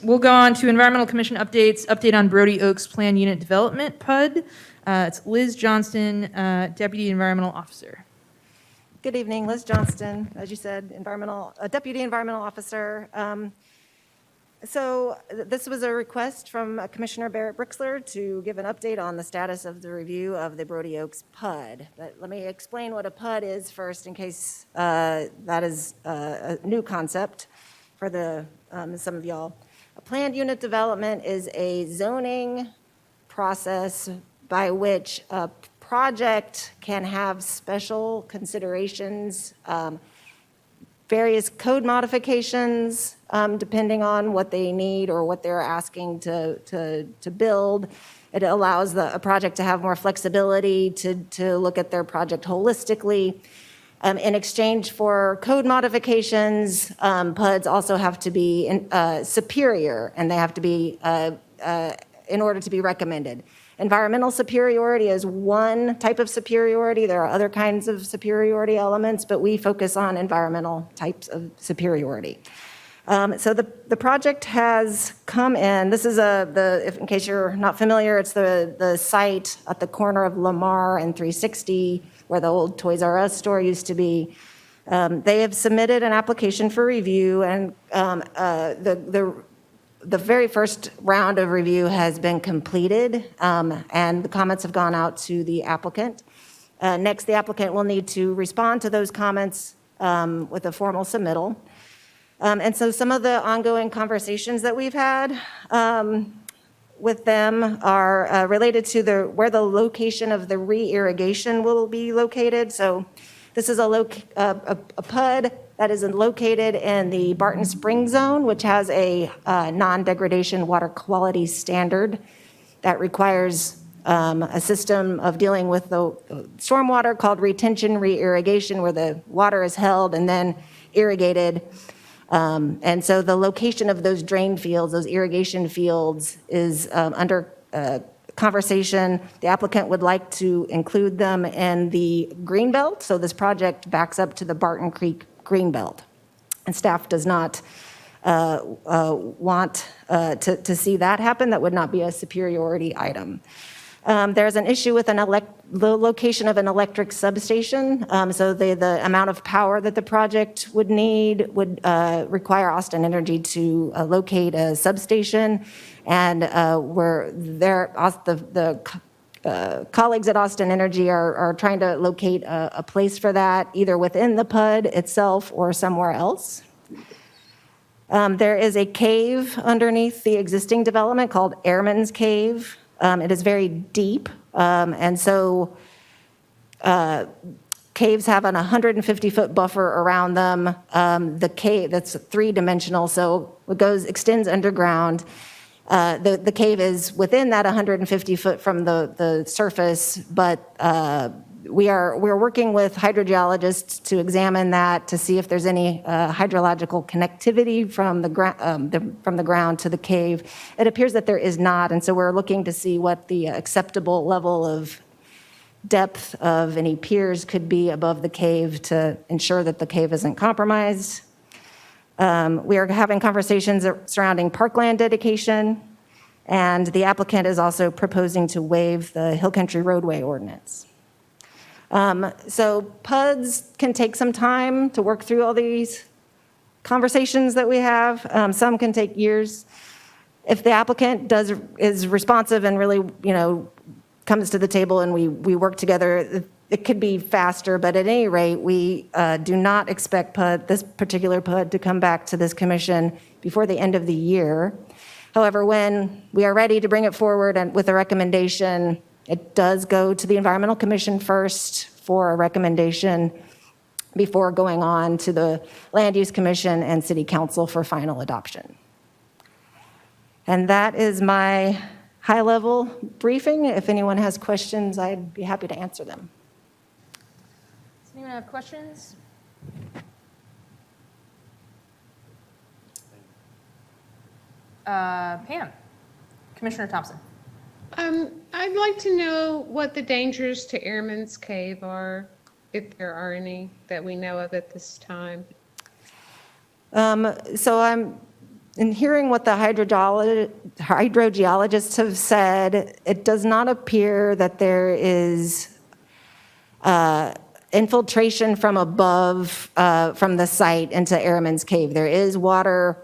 We'll go on to Environmental Commission updates. Update on Brodie Oaks Plan Unit Development PUD. It's Liz Johnston, Deputy Environmental Officer. Good evening, Liz Johnston, as you said, Deputy Environmental Officer. So this was a request from Commissioner Barrett Brixler to give an update on the status of the review of the Brodie Oaks PUD. But let me explain what a PUD is first, in case that is a new concept for some of y'all. A planned unit development is a zoning process by which a project can have special considerations, various code modifications, depending on what they need or what they're asking to build. It allows a project to have more flexibility to look at their project holistically. In exchange for code modifications, PUDs also have to be superior, and they have to be in order to be recommended. Environmental superiority is one type of superiority. There are other kinds of superiority elements, but we focus on environmental types of superiority. So the project has come in. This is in case you're not familiar, it's the site at the corner of Lamar and 360, where the old Toys R Us store used to be. They have submitted an application for review, and the very first round of review has been completed, and the comments have gone out to the applicant. Next, the applicant will need to respond to those comments with a formal submittal. And so some of the ongoing conversations that we've had with them are related to where the location of the re-irrigation will be located. So this is a PUD that is located in the Barton Springs zone, which has a non-degradation water quality standard that requires a system of dealing with the stormwater called retention re-irrigation, where the water is held and then irrigated. And so the location of those drain fields, those irrigation fields, is under conversation. The applicant would like to include them in the greenbelt. So this project backs up to the Barton Creek greenbelt. And staff does not want to see that happen. That would not be a superiority item. There's an issue with the location of an electric substation. So the amount of power that the project would need would require Austin Energy to locate a substation. And the colleagues at Austin Energy are trying to locate a place for that, either within the PUD itself or somewhere else. There is a cave underneath the existing development called Airman's Cave. It is very deep, and so caves have an 150-foot buffer around them. The cave, that's three-dimensional, so it extends underground. The cave is within that 150-foot from the surface, but we're working with hydrogeologists to examine that to see if there's any hydrological connectivity from the ground to the cave. It appears that there is not, and so we're looking to see what the acceptable level of depth of any piers could be above the cave to ensure that the cave isn't compromised. We are having conversations surrounding parkland dedication, and the applicant is also proposing to waive the Hill Country roadway ordinance. So PUDs can take some time to work through all these conversations that we have. Some can take years. If the applicant is responsive and really, comes to the table and we work together, it could be faster. But at any rate, we do not expect this particular PUD to come back to this commission before the end of the year. However, when we are ready to bring it forward and with a recommendation, it does go to the Environmental Commission first for a recommendation before going on to the Land Use Commission and City Council for final adoption. And that is my high-level briefing. If anyone has questions, I'd be happy to answer them. Does anyone have questions? Pam, Commissioner Thompson. I'd like to know what the dangers to Airman's Cave are, if there are any that we know of at this time. So In hearing what the hydrogeologists have said, it does not appear that there is infiltration from above, from the site into Airman's Cave. There is water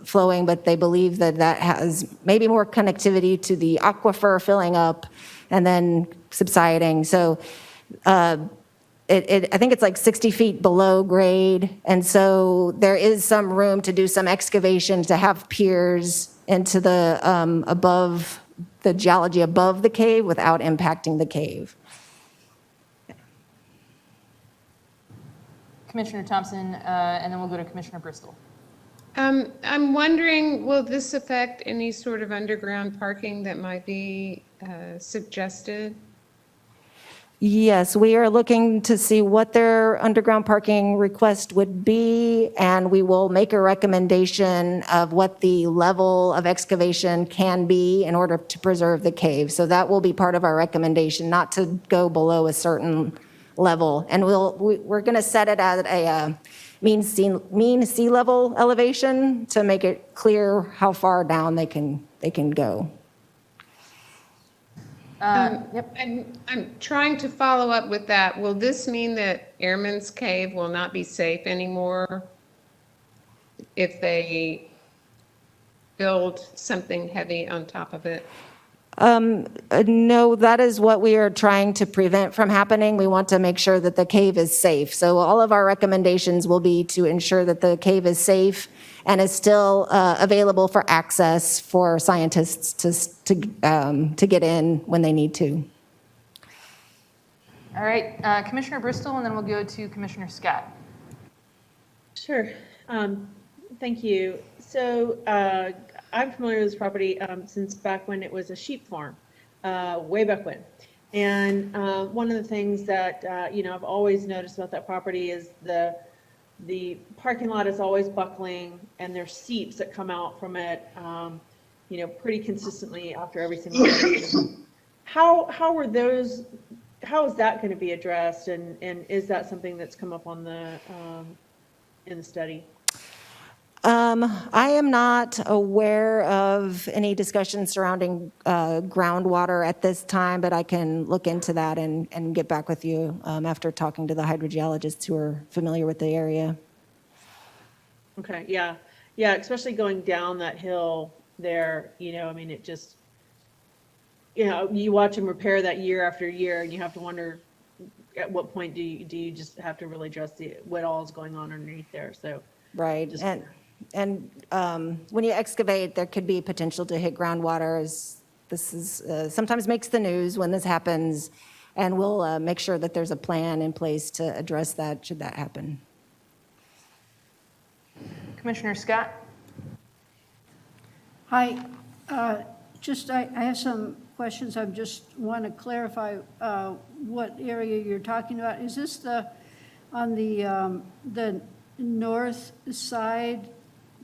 flowing, but they believe that that has maybe more connectivity to the aquifer filling up and then subsiding. So I think it's like 60 feet below grade, and so there is some room to do some excavation to have piers into the above, the geology above the cave without impacting the cave. Commissioner Thompson, and then we'll go to Commissioner Bristol. I'm wondering, will this affect any sort of underground parking that might be suggested? Yes, we are looking to see what their underground parking request would be, and we will make a recommendation of what the level of excavation can be in order to preserve the cave. So that will be part of our recommendation, not to go below a certain level. And we're going to set it at a mean sea level elevation to make it clear how far down they can go. Yep. And I'm trying to follow up with that. Will this mean that Airman's Cave will not be safe anymore if they build something heavy on top of it? No, that is what we are trying to prevent from happening. We want to make sure that the cave is safe. So all of our recommendations will be to ensure that the cave is safe and is still available for access for scientists to get in when they need to. All right, Commissioner Bristol, and then we'll go to Commissioner Scott. Sure. Thank you. So I'm familiar with this property since back when it was a sheep farm, way back when. And one of the things that I've always noticed about that property is the parking lot is always buckling, and there's seeps that come out from it, pretty consistently after every single day. How is that going to be addressed, and is that something that's come up on the in the study? I am not aware of any discussion surrounding groundwater at this time, but I can look into that and get back with you after talking to the hydrogeologists who are familiar with the area. Okay, yeah, especially going down that hill there, it just, you watch them repair that year after year, and you have to wonder at what point do you just have to really address what all is going on underneath there, so. Right, and when you excavate, there could be potential to hit groundwater. This is sometimes makes the news when this happens, and we'll make sure that there's a plan in place to address that should that happen. Commissioner Scott? Hi, I have some questions. I just want to clarify what area you're talking about. Is this on the north side,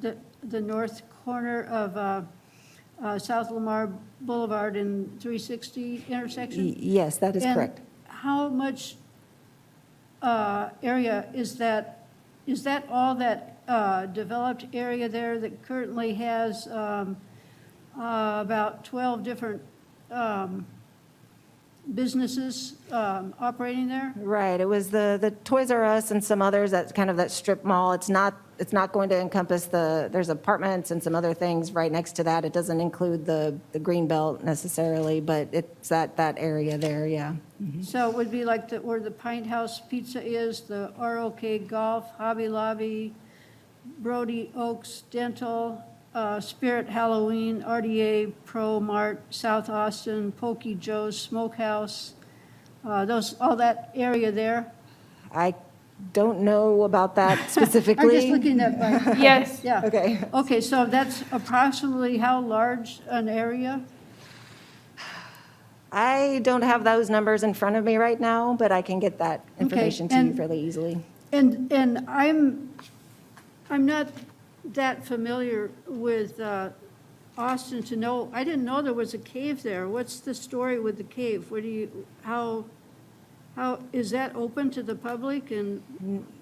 the north corner of South Lamar Boulevard and 360 intersection? Yes, that is correct. How much area is that? Is that all that developed area there that currently has about 12 different businesses operating there? Right, it was the Toys R Us and some others, that's kind of that strip mall. It's not going to encompass there's apartments and some other things right next to that. It doesn't include the green belt necessarily, but it's that area there, yeah. Mm-hmm. So it would be like where the Pint House Pizza is, the ROK Golf, Hobby Lobby, Brodie Oaks Dental, Spirit Halloween, RDA Pro Mart, South Austin, Pokey Joe's Smokehouse, all that area there. I don't know about that specifically. I'm just looking at my. Yes. Yeah. Okay. Okay, so that's approximately how large an area? I don't have those numbers in front of me right now, but I can get that information to you and- fairly easily. And I'm not that familiar with Austin to know. I didn't know there was a cave there. What's the story with the cave? How How, is that open to the public and,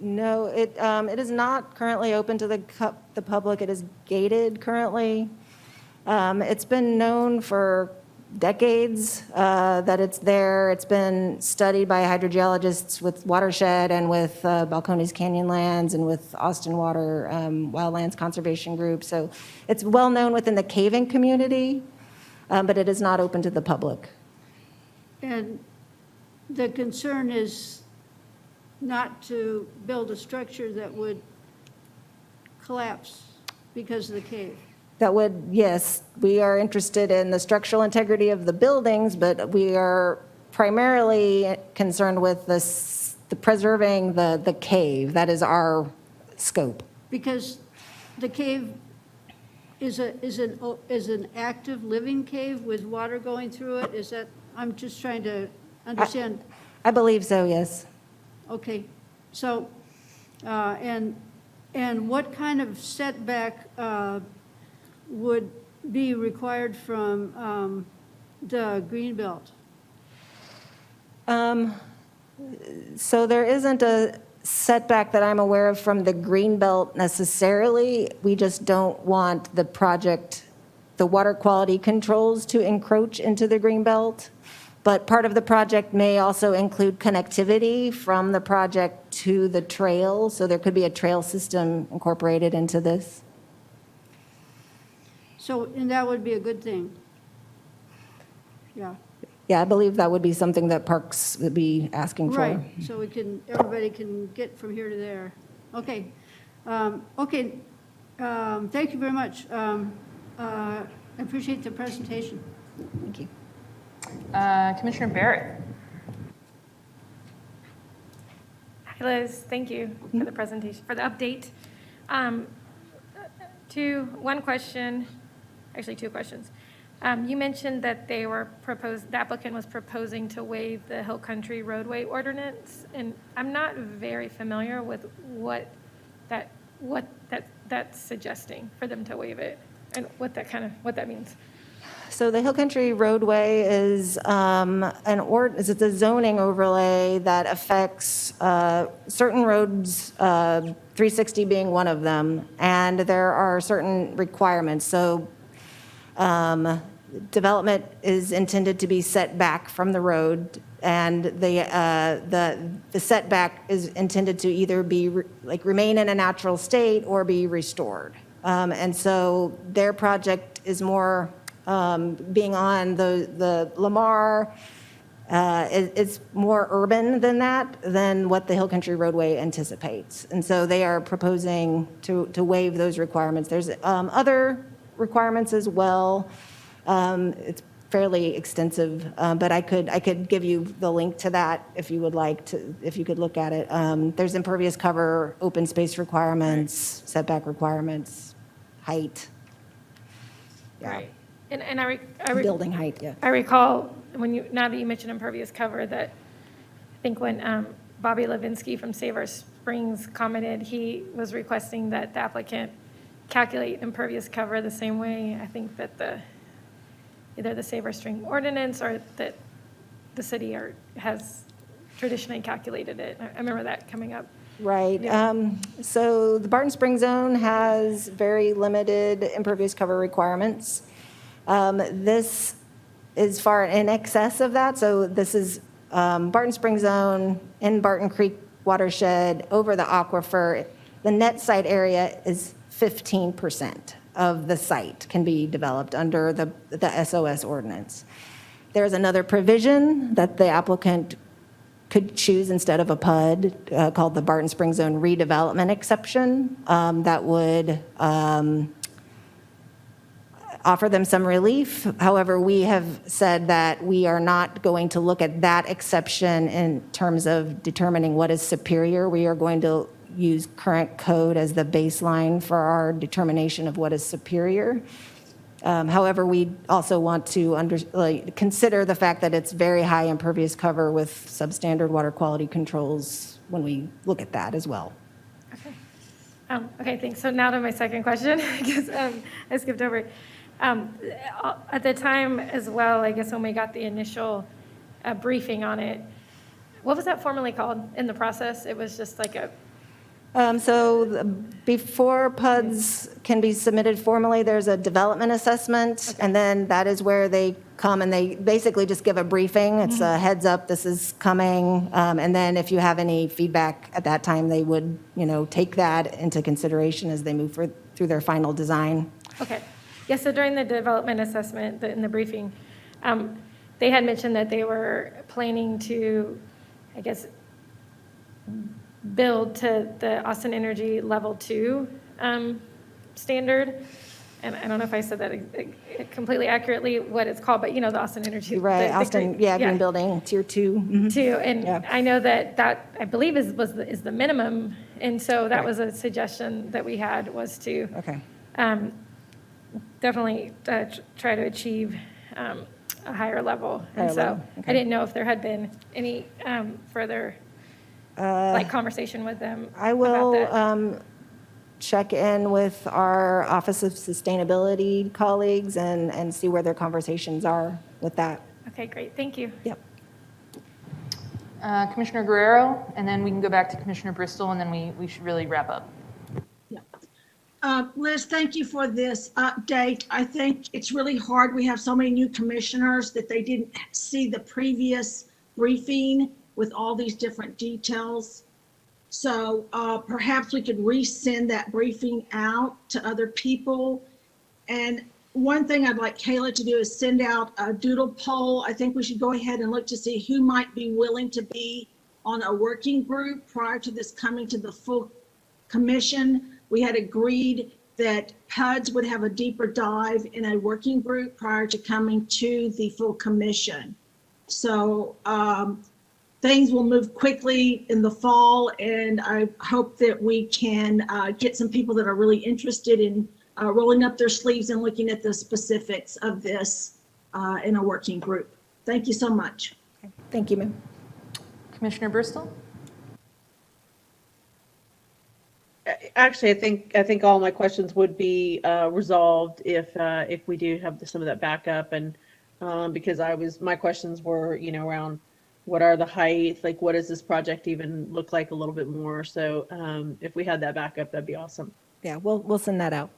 No, it is not currently open to the public. It is gated currently. It's been known for decades that it's there. It's been studied by hydrogeologists with Watershed and with Balcones Canyon Lands and with Austin Water Wildlands Conservation Group. So it's well known within the caving community, but it is not open to the public. and the concern is not to build a structure that would collapse because of the cave? That would, yes, we are interested in the structural integrity of the buildings, but we are primarily concerned with the preserving the cave. That is our scope. Because the cave is an active living cave with water going through it? Is that, I'm just trying to understand. I believe so, yes. Okay, so, and what kind of setback would be required from the greenbelt? So there isn't a setback that I'm aware of from the greenbelt necessarily. We just don't want the project, the water quality controls to encroach into the greenbelt. But part of the project may also include connectivity from the project to the trail. So there could be a trail system incorporated into this. So, and that would be a good thing? Yeah, Yeah, I believe that would be something that Parks would be asking for. right, so we can, everybody can get from here to there. Okay, okay, thank you very much. I appreciate the presentation. Thank you. Commissioner Barrett. Hi, Liz. Thank you for the presentation, for the update. One question, actually two questions. You mentioned that the applicant was proposing to waive the Hill Country roadway ordinance, and I'm not very familiar with what that's suggesting for them to waive it, and what that means. So the Hill Country roadway is it's a zoning overlay that affects certain roads, 360 being one of them, and there are certain requirements. So development is intended to be set back from the road, and the setback is intended to either be remain in a natural state or be restored. And so their project is more being on the Lamar, it's more urban than that, than what the Hill Country roadway anticipates. And so they are proposing to waive those requirements. There's other requirements as well. It's fairly extensive, but I could give you the link to that if you would like to, if you could look at it. There's impervious cover, open space requirements, setback requirements, height. Yeah. Right. And I Building height, yeah. I recall now that you mentioned impervious cover, that I think when Bobby Levinsky from Save Our Springs commented, he was requesting that the applicant calculate impervious cover the same way. I think that either the Save Our Spring ordinance or that the city has traditionally calculated it. I remember that coming up. Right. Yeah. So the Barton Spring Zone has very limited impervious cover requirements. This is far in excess of that. So this is Barton Spring Zone in Barton Creek watershed over the aquifer. The net site area is 15% of the site can be developed under the SOS ordinance. There's another provision that the applicant could choose instead of a PUD called the Barton Spring Zone redevelopment exception that would offer them some relief. However, we have said that we are not going to look at that exception in terms of determining what is superior. We are going to use current code as the baseline for our determination of what is superior. However, we also want to consider the fact that it's very high impervious cover with substandard water quality controls when we look at that as well. Okay, thanks. So now to my second question, because I skipped over it. At the time as well, I guess when we got the initial briefing on it, What was that formally called in the process? It was just like a, Before PUDs can be submitted formally, there's a development assessment, and then that is where they come and they basically just give a briefing. It's a heads up, this is coming. And then if you have any feedback at that time, they would, take that into consideration as they move through their final design. okay. Yeah, so during the development assessment, in the briefing, they had mentioned that they were planning to, I guess, build to the Austin Energy Level 2 standard. And I don't know if I said that completely accurately, what it's called, but the Austin Energy. Right, the Austin, green building, tier 2. Mhm. Too, and Yeah. I know that I believe is the minimum, and so that was a suggestion that we had, was to Okay. definitely try to achieve a higher level. And Higher so level, okay. I didn't know if there had been any further conversation with them I about that. will check in with our Office of Sustainability colleagues and see where their conversations are with that. Okay, great, thank you. Yep. Commissioner Guerrero, and then we can go back to Commissioner Bristol, and then we should really wrap up. Liz, thank you for this update. I think it's really hard. We have so many new commissioners that they didn't see the previous briefing with all these different details. So perhaps we could resend that briefing out to other people. And one thing I'd like Kayla to do is send out a doodle poll. I think we should go ahead and look to see who might be willing to be on a working group prior to this coming to the full commission. We had agreed that PUDs would have a deeper dive in a working group prior to coming to the full commission. So things will move quickly in the fall, and I hope that we can get some people that are really interested in rolling up their sleeves and looking at the specifics of this in a working group. Thank you so much. Thank you, ma'am. Commissioner Bristol? Actually, I think all my questions would be resolved if we do have some of that backup, and because my questions were, around what are the heights, like what does this project even look like a little bit more. So if we had that backup, that'd be awesome. Yeah, we'll send that out.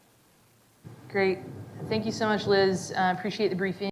Great. Thank you so much, Liz. Appreciate the briefing.